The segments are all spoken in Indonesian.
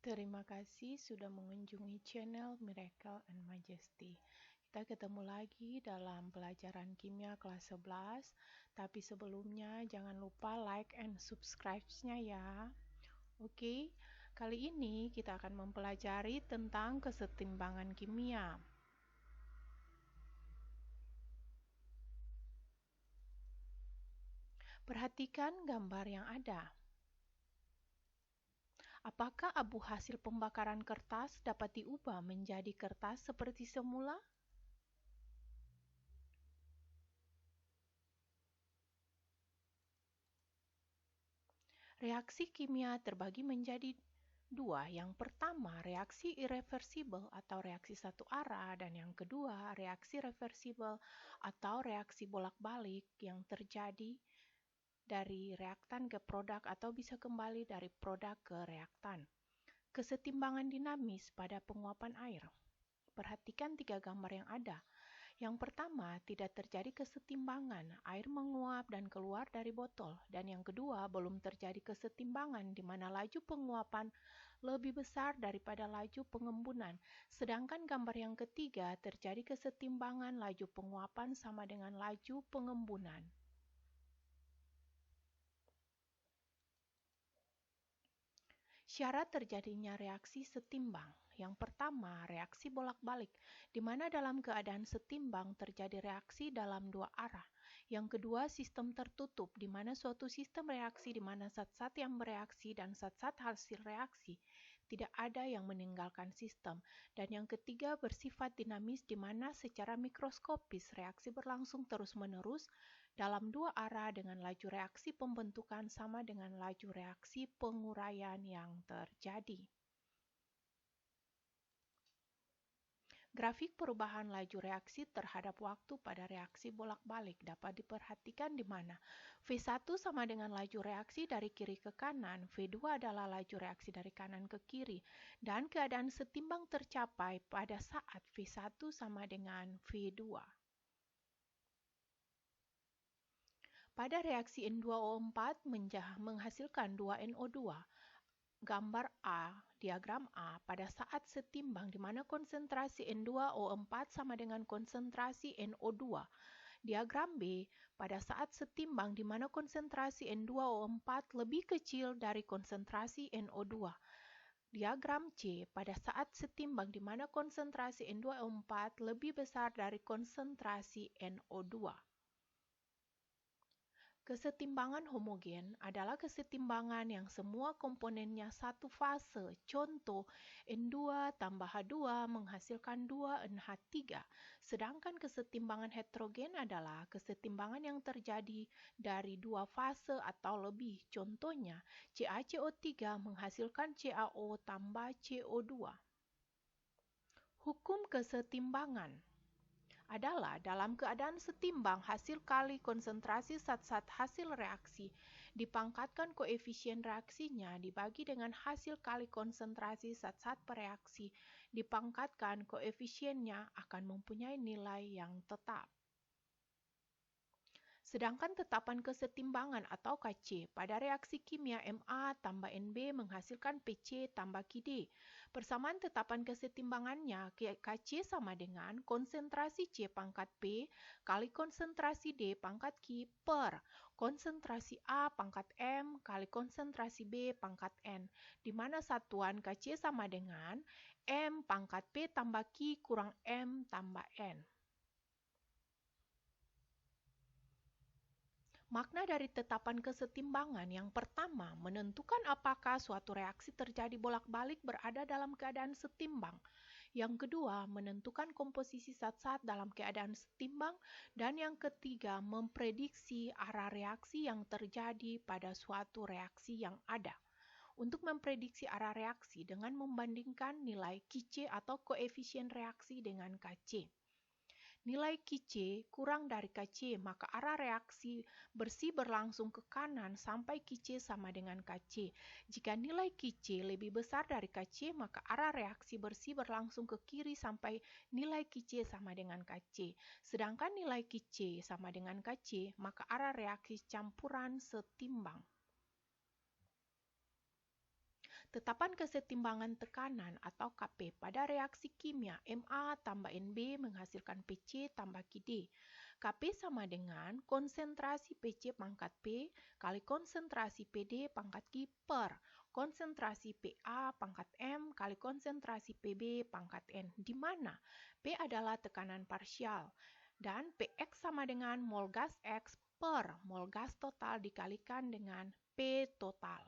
Terima kasih sudah mengunjungi channel Miracle and Majesty. Kita ketemu lagi dalam pelajaran kimia kelas 11. Tapi sebelumnya jangan lupa like and subscribe-nya ya. Oke, kali ini kita akan mempelajari tentang kesetimbangan kimia. Perhatikan gambar yang ada. Apakah abu hasil pembakaran kertas dapat diubah menjadi kertas seperti semula? Reaksi kimia terbagi menjadi dua. Yang pertama, reaksi irreversibel atau reaksi satu arah, dan yang kedua, reaksi reversibel atau reaksi bolak-balik yang terjadi dari reaktan ke produk atau bisa kembali dari produk ke reaktan. Kesetimbangan dinamis pada penguapan air. Perhatikan tiga gambar yang ada. Yang pertama, tidak terjadi kesetimbangan, air menguap dan keluar dari botol. Dan yang kedua, belum terjadi kesetimbangan di mana laju penguapan lebih besar daripada laju pengembunan. Sedangkan gambar yang ketiga, terjadi kesetimbangan laju penguapan sama dengan laju pengembunan. Syarat terjadinya reaksi setimbang. Yang pertama, reaksi bolak-balik, di mana dalam keadaan setimbang terjadi reaksi dalam dua arah. Yang kedua, sistem tertutup, di mana suatu sistem reaksi di mana zat-zat yang bereaksi dan zat-zat hasil reaksi tidak ada yang meninggalkan sistem. Dan yang ketiga, bersifat dinamis, di mana secara mikroskopis reaksi berlangsung terus-menerus dalam dua arah dengan laju reaksi pembentukan sama dengan laju reaksi penguraian yang terjadi. Grafik perubahan laju reaksi terhadap waktu pada reaksi bolak-balik dapat diperhatikan di mana V1 sama dengan laju reaksi dari kiri ke kanan, V2 adalah laju reaksi dari kanan ke kiri, dan keadaan setimbang tercapai pada saat V1 sama dengan V2. Pada reaksi N2O4 menghasilkan 2NO2. Gambar A, diagram A, pada saat setimbang di mana konsentrasi N2O4 sama dengan konsentrasi NO2. Diagram B, pada saat setimbang di mana konsentrasi N2O4 lebih kecil dari konsentrasi NO2. Diagram C, pada saat setimbang di mana konsentrasi N2O4 lebih besar dari konsentrasi NO2. Kesetimbangan homogen adalah kesetimbangan yang semua komponennya satu fase. Contoh, N2 tambah H2 menghasilkan 2NH3. Sedangkan kesetimbangan heterogen adalah kesetimbangan yang terjadi dari dua fase atau lebih. Contohnya, CaCO3 menghasilkan CaO tambah CO2. Hukum kesetimbangan adalah dalam keadaan setimbang hasil kali konsentrasi zat-zat hasil reaksi dipangkatkan koefisien reaksinya dibagi dengan hasil kali konsentrasi zat-zat pereaksi dipangkatkan koefisiennya akan mempunyai nilai yang tetap. Sedangkan tetapan kesetimbangan atau Kc pada reaksi kimia Ma tambah Nb menghasilkan Pc tambah Kd. Persamaan tetapan kesetimbangannya Kc sama dengan konsentrasi C pangkat P kali konsentrasi D pangkat Q per konsentrasi A pangkat M kali konsentrasi B pangkat N, di mana satuan Kc sama dengan M pangkat P tambah Q kurang M tambah N. Makna dari tetapan kesetimbangan yang pertama, menentukan apakah suatu reaksi terjadi bolak-balik berada dalam keadaan setimbang. Yang kedua, menentukan komposisi zat-zat dalam keadaan setimbang. Dan yang ketiga, memprediksi arah reaksi yang terjadi pada suatu reaksi yang ada. Untuk memprediksi arah reaksi dengan membandingkan nilai Kc atau koefisien reaksi dengan Kc. Nilai Kc kurang dari Kc, maka arah reaksi bersih berlangsung ke kanan sampai Kc sama dengan Kc. Jika nilai Kc lebih besar dari Kc, maka arah reaksi bersih berlangsung ke kiri sampai nilai Kc sama dengan Kc. Sedangkan nilai Kc sama dengan Kc, maka arah reaksi campuran setimbang. Tetapan kesetimbangan tekanan atau Kp pada reaksi kimia Ma tambah Nb menghasilkan Pc tambah Kd. Kp sama dengan konsentrasi Pc pangkat P kali konsentrasi Pd pangkat Q per konsentrasi Pa pangkat M kali konsentrasi Pb pangkat N, di mana P adalah tekanan parsial dan Px sama dengan mol gas X per mol gas total dikalikan dengan P total.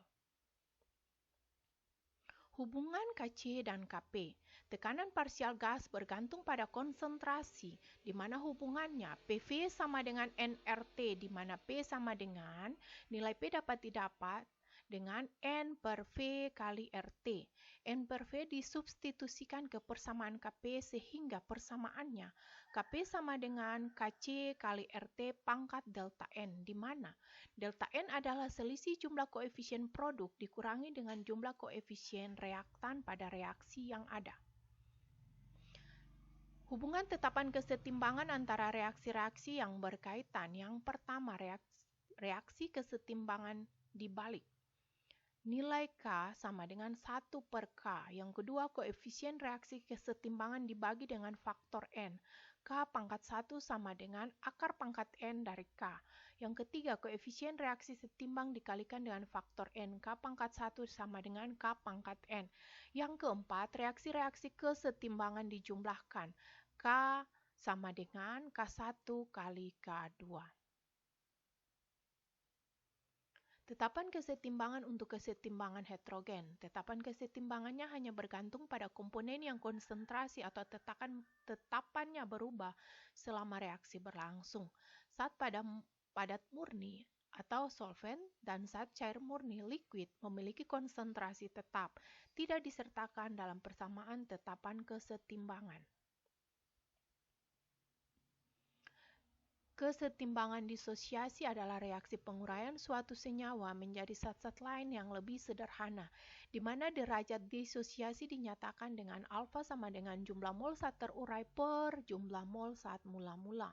Hubungan Kc dan Kp. Tekanan parsial gas bergantung pada konsentrasi, di mana hubungannya PV sama dengan nRT, di mana P sama dengan nilai P dapat didapat dengan N per V kali RT. N per V disubstitusikan ke persamaan Kp sehingga persamaannya Kp sama dengan Kc kali RT pangkat delta N, di mana delta N adalah selisih jumlah koefisien produk dikurangi dengan jumlah koefisien reaktan pada reaksi yang ada. Hubungan tetapan kesetimbangan antara reaksi-reaksi yang berkaitan. Yang pertama, reaksi kesetimbangan dibalik. Nilai K sama dengan 1 per K. Yang kedua, koefisien reaksi kesetimbangan dibagi dengan faktor N. K pangkat 1 sama dengan akar pangkat N dari K. Yang ketiga, koefisien reaksi setimbang dikalikan dengan faktor N. K pangkat 1 sama dengan K pangkat N. Yang keempat, reaksi-reaksi kesetimbangan dijumlahkan. K sama dengan K1 kali K2. Tetapan kesetimbangan untuk kesetimbangan heterogen. Tetapan kesetimbangannya hanya bergantung pada komponen yang konsentrasi atau tetapannya berubah selama reaksi berlangsung. Saat padat murni atau solvent dan saat cair murni liquid memiliki konsentrasi tetap, tidak disertakan dalam persamaan tetapan kesetimbangan. Kesetimbangan disosiasi adalah reaksi penguraian suatu senyawa menjadi zat-zat lain yang lebih sederhana, di mana derajat disosiasi dinyatakan dengan alfa sama dengan jumlah mol zat terurai per jumlah mol zat mula-mula.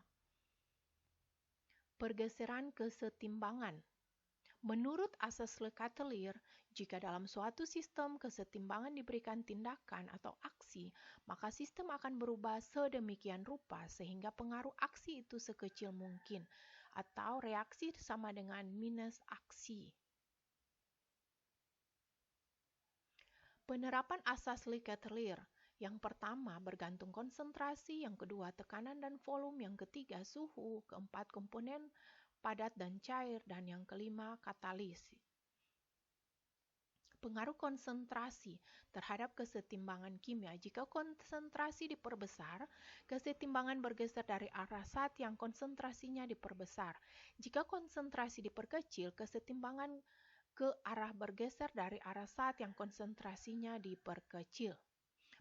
Pergeseran kesetimbangan. Menurut asas Le Chatelier, jika dalam suatu sistem kesetimbangan diberikan tindakan atau aksi, maka sistem akan berubah sedemikian rupa sehingga pengaruh aksi itu sekecil mungkin, atau reaksi sama dengan minus aksi. Penerapan asas Le Chatelier. Yang pertama, bergantung konsentrasi, yang kedua, tekanan dan volume, yang ketiga, suhu, keempat, komponen padat dan cair, dan yang kelima, katalis. Pengaruh konsentrasi terhadap kesetimbangan kimia. Jika konsentrasi diperbesar, kesetimbangan bergeser dari arah zat yang konsentrasinya diperbesar. Jika konsentrasi diperkecil, kesetimbangan ke arah bergeser dari arah zat yang konsentrasinya diperkecil.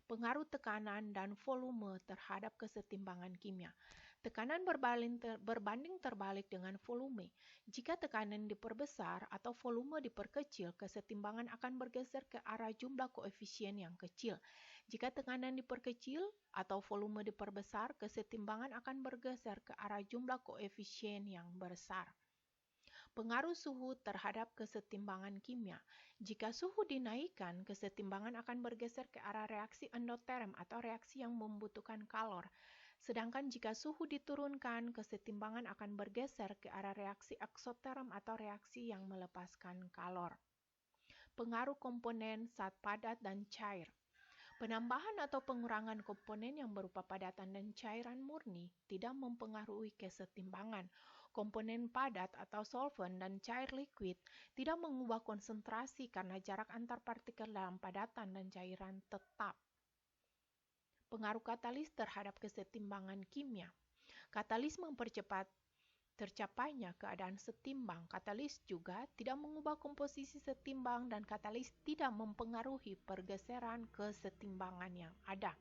Pengaruh tekanan dan volume terhadap kesetimbangan kimia. Tekanan berbanding terbalik dengan volume. Jika tekanan diperbesar atau volume diperkecil, kesetimbangan akan bergeser ke arah jumlah koefisien yang kecil. Jika tekanan diperkecil atau volume diperbesar, kesetimbangan akan bergeser ke arah jumlah koefisien yang besar. Pengaruh suhu terhadap kesetimbangan kimia. Jika suhu dinaikkan, kesetimbangan akan bergeser ke arah reaksi endoterm atau reaksi yang membutuhkan kalor. Sedangkan jika suhu diturunkan, kesetimbangan akan bergeser ke arah reaksi eksoterm atau reaksi yang melepaskan kalor. Pengaruh komponen zat padat dan cair. Penambahan atau pengurangan komponen yang berupa padatan dan cairan murni tidak mempengaruhi kesetimbangan. Komponen padat atau solvent dan cair liquid tidak mengubah konsentrasi karena jarak antar partikel dalam padatan dan cairan tetap. Pengaruh katalis terhadap kesetimbangan kimia. Katalis mempercepat tercapainya keadaan setimbang. Katalis juga tidak mengubah komposisi setimbang dan katalis tidak mempengaruhi pergeseran kesetimbangan yang ada.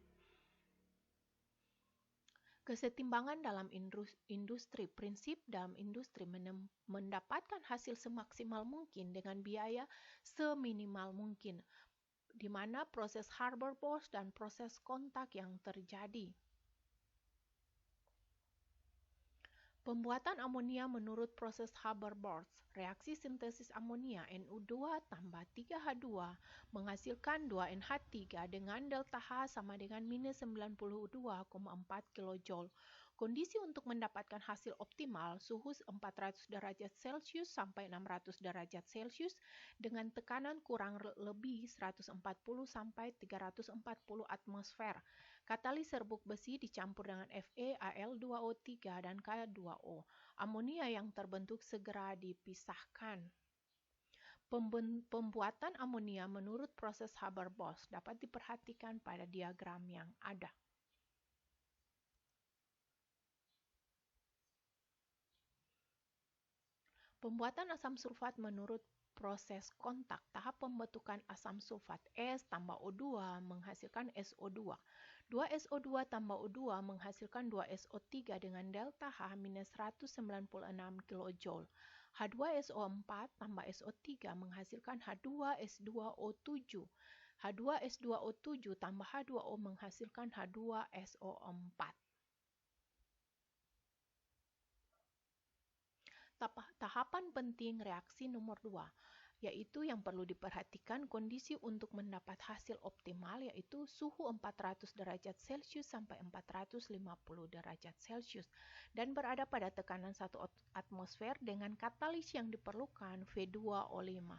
Kesetimbangan dalam industri. Prinsip dalam industri mendapatkan hasil semaksimal mungkin dengan biaya seminimal mungkin, di mana proses Haber-Bosch dan proses kontak yang terjadi. Pembuatan amonia menurut proses Haber-Bosch. Reaksi sintesis amonia NU2 tambah 3H2 menghasilkan 2NH3 dengan delta H sama dengan minus 92,4 kJ. Kondisi untuk mendapatkan hasil optimal suhu 400 derajat Celcius sampai 600 derajat Celcius dengan tekanan kurang lebih 140 sampai 340 atmosfer. Katalis serbuk besi dicampur dengan Fe, Al2O3 dan K2O. Amonia yang terbentuk segera dipisahkan. Pembuatan amonia menurut proses Haber-Bosch dapat diperhatikan pada diagram yang ada. Pembuatan asam sulfat menurut proses kontak. Tahap pembentukan asam sulfat S tambah O2 menghasilkan SO2. 2SO2 tambah O2 menghasilkan 2SO3 dengan delta H minus 196 kJ. H2SO4 tambah SO3 menghasilkan H2S2O7. H2S2O7 tambah H2O menghasilkan H2SO4. Tahapan penting reaksi nomor 2, yaitu yang perlu diperhatikan kondisi untuk mendapat hasil optimal, yaitu suhu 400 derajat Celcius sampai 450 derajat Celcius dan berada pada tekanan 1 atmosfer dengan katalis yang diperlukan V2O5.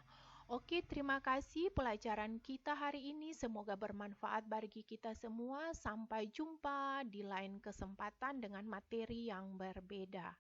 Oke, terima kasih pelajaran kita hari ini. Semoga bermanfaat bagi kita semua. Sampai jumpa di lain kesempatan dengan materi yang berbeda.